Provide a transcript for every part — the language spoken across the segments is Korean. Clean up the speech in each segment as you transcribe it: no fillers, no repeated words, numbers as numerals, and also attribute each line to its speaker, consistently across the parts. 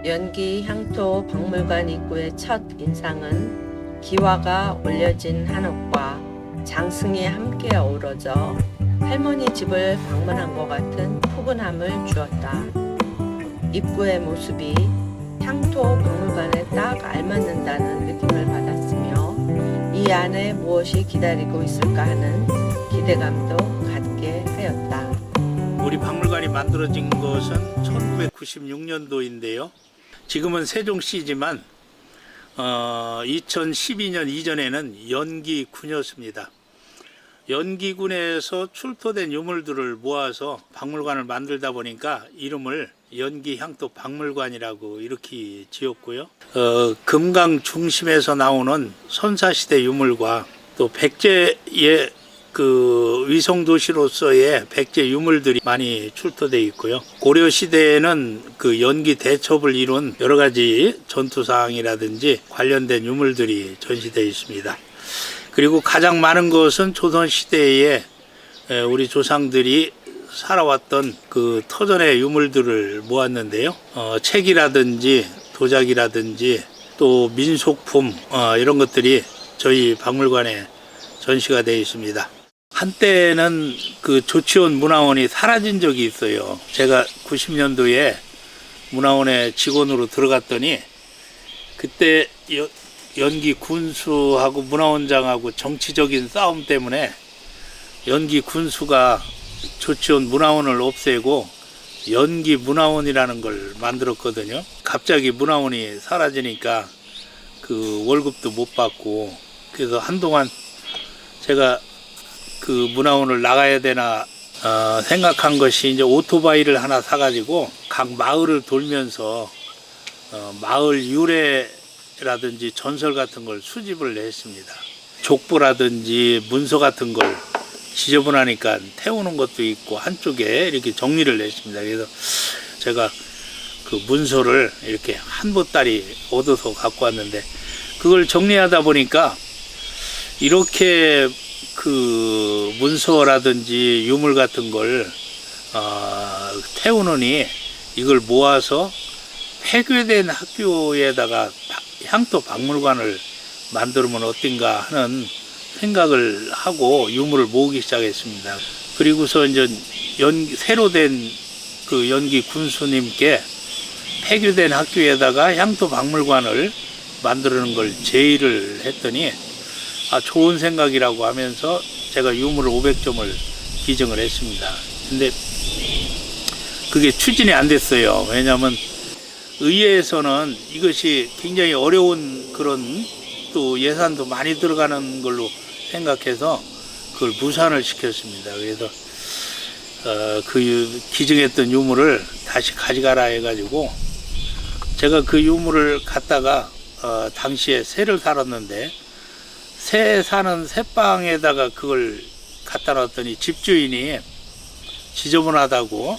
Speaker 1: 연기 향토 박물관 입구의 첫 인상은 기와가 올려진 한옥과 장승이 함께 어우러져 할머니 집을 방문한 것 같은 푸근함을 주었다. 입구의 모습이 향토 박물관에 딱 알맞는다는 느낌을 받았으며 이 안에 무엇이 기다리고 있을까 하는 기대감도 갖게 하였다.
Speaker 2: 우리 박물관이 만들어진 것은 1996년도인데요. 지금은 세종시지만 2012년 이전에는 연기군이었습니다. 연기군에서 출토된 유물들을 모아서 박물관을 만들다 보니까 이름을 연기향토 박물관이라고 이렇게 지었고요. 금강 중심에서 나오는 선사시대 유물과 또 백제의 그 위성도시로서의 백제 유물들이 많이 출토되어 있고요. 고려 시대에는 그 연기 대첩을 이룬 여러 가지 전투사항이라든지 관련된 유물들이 전시되어 있습니다. 그리고 가장 많은 것은 조선 시대에 우리 조상들이 살아왔던 그 터전의 유물들을 모았는데요. 책이라든지 도자기라든지 또 민속품 이런 것들이 저희 박물관에 전시가 되어 있습니다. 한때는 그 조치원 문화원이 사라진 적이 있어요. 제가 90년도에 문화원에 직원으로 들어갔더니 그때 연기 군수하고 문화원장하고 정치적인 싸움 때문에 연기 군수가 조치원 문화원을 없애고 연기 문화원이라는 걸 만들었거든요. 갑자기 문화원이 사라지니까 그 월급도 못 받고 그래서 한동안 제가 그 문화원을 나가야 되나 생각한 것이 이제 오토바이를 하나 사가지고 각 마을을 돌면서 마을 유래라든지 전설 같은 걸 수집을 했습니다. 족보라든지 문서 같은 걸 지저분하니까 태우는 것도 있고 한쪽에 이렇게 정리를 했습니다. 그래서 제가 그 문서를 이렇게 한 보따리 얻어서 갖고 왔는데 그걸 정리하다 보니까 이렇게 그 문서라든지 유물 같은 걸 태우느니 이걸 모아서 폐교된 학교에다가 향토 박물관을 만들면 어떤가 하는 생각을 하고 유물을 모으기 시작했습니다. 그리고서 이제 새로 된 그 연기 군수님께 폐교된 학교에다가 향토 박물관을 만드는 걸 제의를 했더니 좋은 생각이라고 하면서 제가 유물 500점을 기증을 했습니다. 근데 그게 추진이 안 됐어요. 왜냐하면 의회에서는 이것이 굉장히 어려운 그런 또 예산도 많이 들어가는 걸로 생각해서 그걸 무산을 시켰습니다. 그래서 그 기증했던 유물을 다시 가져가라 해가지고 제가 그 유물을 갖다가 당시에 새를 살았는데 새 사는 새방에다가 그걸 갖다 놨더니 집주인이 지저분하다고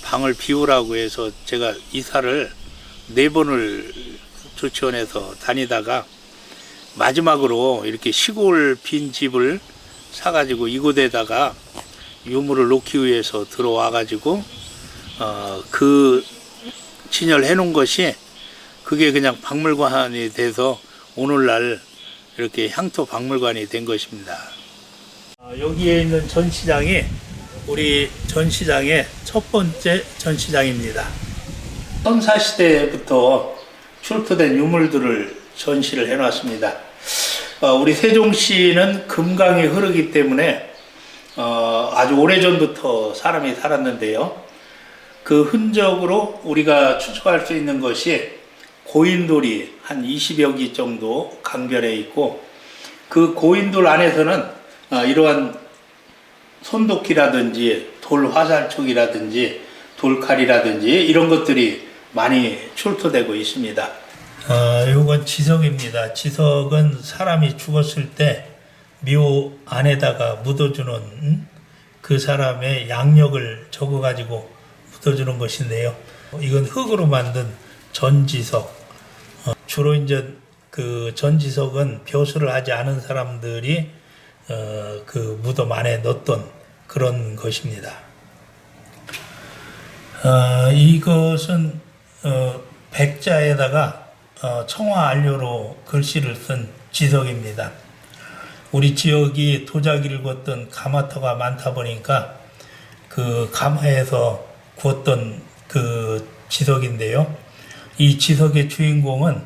Speaker 2: 방을 비우라고 해서 제가 이사를 4번을 조치원에서 다니다가 마지막으로 이렇게 시골 빈 집을 사가지고 이곳에다가 유물을 놓기 위해서 들어와 가지고 그 진열해 놓은 것이 그게 그냥 박물관이 돼서 오늘날 이렇게 향토 박물관이 된 것입니다. 여기에 있는 전시장이 우리 전시장의 첫 번째 전시장입니다. 선사시대부터 출토된 유물들을 전시를 해놨습니다. 우리 세종시는 금강이 흐르기 때문에 아주 오래전부터 사람이 살았는데요. 그 흔적으로 우리가 추측할 수 있는 것이 고인돌이 한 20여 기 정도 강변에 있고 그 고인돌 안에서는 이러한 손도끼라든지 돌 화살촉이라든지 돌칼이라든지 이런 것들이 많이 출토되고 있습니다. 이건 지석입니다. 지석은 사람이 죽었을 때 묘 안에다가 묻어주는 그 사람의 양력을 적어가지고 묻어주는 것인데요. 이건 흙으로 만든 전지석. 주로 이제 그 전지석은 벼슬을 하지 않은 사람들이 그 무덤 안에 넣었던 그런 것입니다. 이것은 백자에다가 청화 안료로 글씨를 쓴 지석입니다. 우리 지역이 도자기를 걷던 가마터가 많다 보니까 그 가마에서 구웠던 그 지석인데요. 이 지석의 주인공은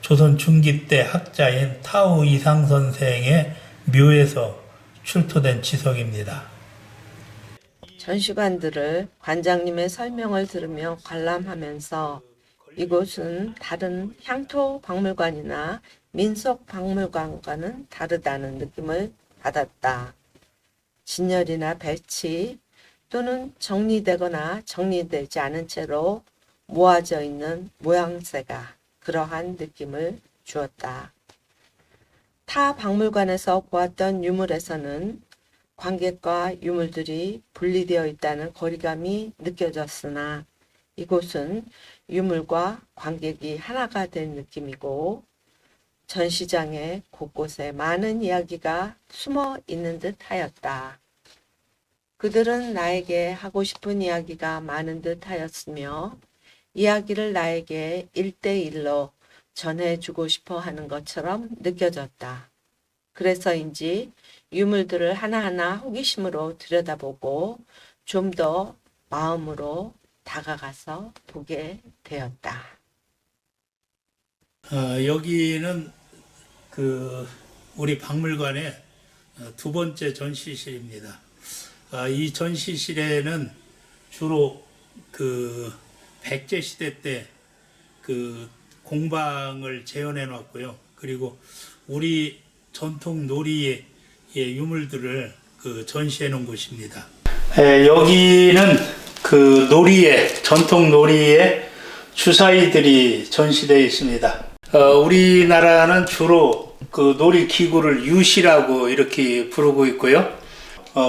Speaker 2: 조선 중기 때 학자인 타우 이상 선생의 묘에서 출토된 지석입니다.
Speaker 1: 전시관들을 관장님의 설명을 들으며 관람하면서 이곳은 다른 향토 박물관이나 민속 박물관과는 다르다는 느낌을 받았다. 진열이나 배치 또는 정리되거나 정리되지 않은 채로 모아져 있는 모양새가 그러한 느낌을 주었다. 타 박물관에서 보았던 유물에서는 관객과 유물들이 분리되어 있다는 거리감이 느껴졌으나 이곳은 유물과 관객이 하나가 된 느낌이고 전시장의 곳곳에 많은 이야기가 숨어 있는 듯 하였다. 그들은 나에게 하고 싶은 이야기가 많은 듯 하였으며 이야기를 나에게 1대1로 전해주고 싶어 하는 것처럼 느껴졌다. 그래서인지 유물들을 하나하나 호기심으로 들여다보고 좀 더 마음으로 다가가서 보게 되었다.
Speaker 2: 여기는 우리 박물관의 두 번째 전시실입니다. 이 전시실에는 주로 백제 시대 때 공방을 재현해 놨고요. 그리고 우리 전통 놀이의 유물들을 전시해 놓은 곳입니다. 여기는 전통 놀이의 주사위들이 전시되어 있습니다. 우리나라는 주로 놀이 기구를 윷이라고 이렇게 부르고 있고요.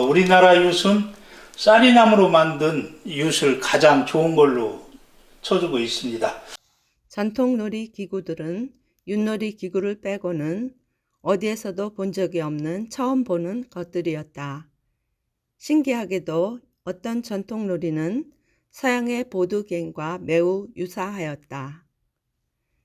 Speaker 2: 우리나라 윷은 쌀이나무로 만든 윷을 가장 좋은 걸로 쳐주고 있습니다.
Speaker 1: 전통 놀이 기구들은 윷놀이 기구를 빼고는 어디에서도 본 적이 없는 처음 보는 것들이었다. 신기하게도 어떤 전통 놀이는 서양의 보드게임과 매우 유사하였다.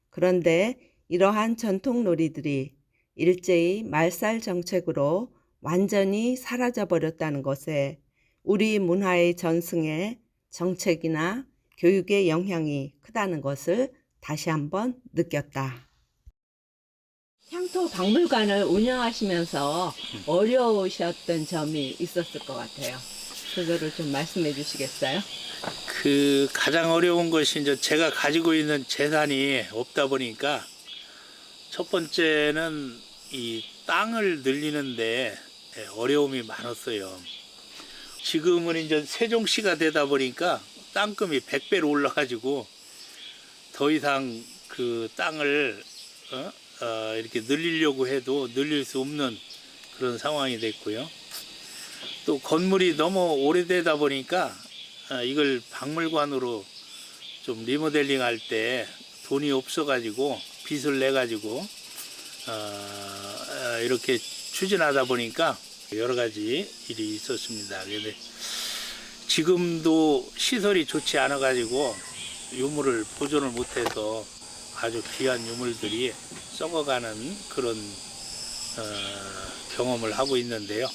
Speaker 1: 그런데 이러한 전통 놀이들이 일제히 말살 정책으로 완전히 사라져버렸다는 것에 우리 문화의 전승에 정책이나 교육의 영향이 크다는 것을 다시 한번 느꼈다. 향토 박물관을 운영하시면서 어려우셨던 점이 있었을 것 같아요. 그거를 좀 말씀해 주시겠어요?
Speaker 2: 가장 어려운 것이 이제 제가 가지고 있는 재산이 없다 보니까 첫 번째는 이 땅을 늘리는데 어려움이 많았어요. 지금은 이제 세종시가 되다 보니까 땅금이 100배로 올라가지고 더 이상 그 땅을 이렇게 늘리려고 해도 늘릴 수 없는 그런 상황이 됐고요. 또 건물이 너무 오래되다 보니까 이걸 박물관으로 좀 리모델링 할 때 돈이 없어가지고 빚을 내가지고 이렇게 추진하다 보니까 여러 가지 일이 있었습니다. 그런데 지금도 시설이 좋지 않아가지고 유물을 보존을 못해서 아주 귀한 유물들이 썩어가는 그런 경험을 하고 있는데요.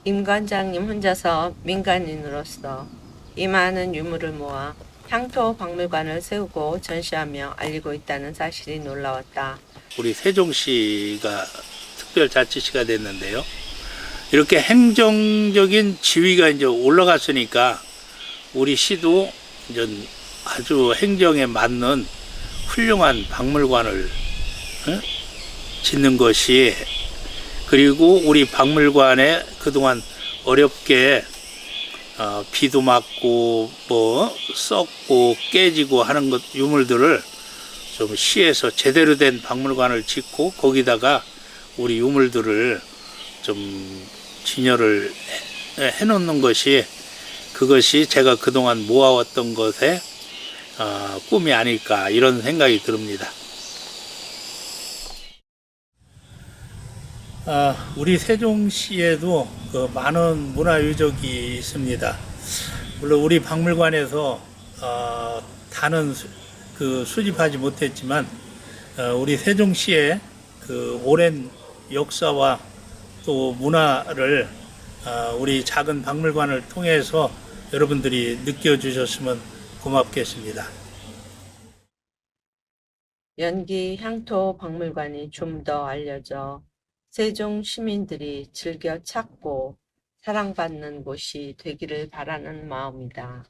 Speaker 1: 임 관장님 혼자서 민간인으로서 이 많은 유물을 모아 향토 박물관을 세우고 전시하며 알리고 있다는 사실이 놀라웠다.
Speaker 2: 우리 세종시가 특별자치시가 됐는데요. 이렇게 행정적인 지위가 이제 올라갔으니까 우리 시도 이제 아주 행정에 맞는 훌륭한 박물관을 짓는 것이, 그리고 우리 박물관에 그동안 어렵게 비도 맞고 뭐 썩고 깨지고 하는 것 유물들을 좀 시에서 제대로 된 박물관을 짓고 거기다가 우리 유물들을 좀 진열을 해 놓는 것이, 그것이 제가 그동안 모아왔던 것의 꿈이 아닐까 이런 생각이 듭니다. 우리 세종시에도 많은 문화유적이 있습니다. 물론 우리 박물관에서 다는 수집하지 못했지만 우리 세종시의 그 오랜 역사와 또 문화를 우리 작은 박물관을 통해서 여러분들이 느껴주셨으면 고맙겠습니다.
Speaker 1: 연기 향토 박물관이 좀 더 알려져 세종 시민들이 즐겨 찾고 사랑받는 곳이 되기를 바라는 마음이다.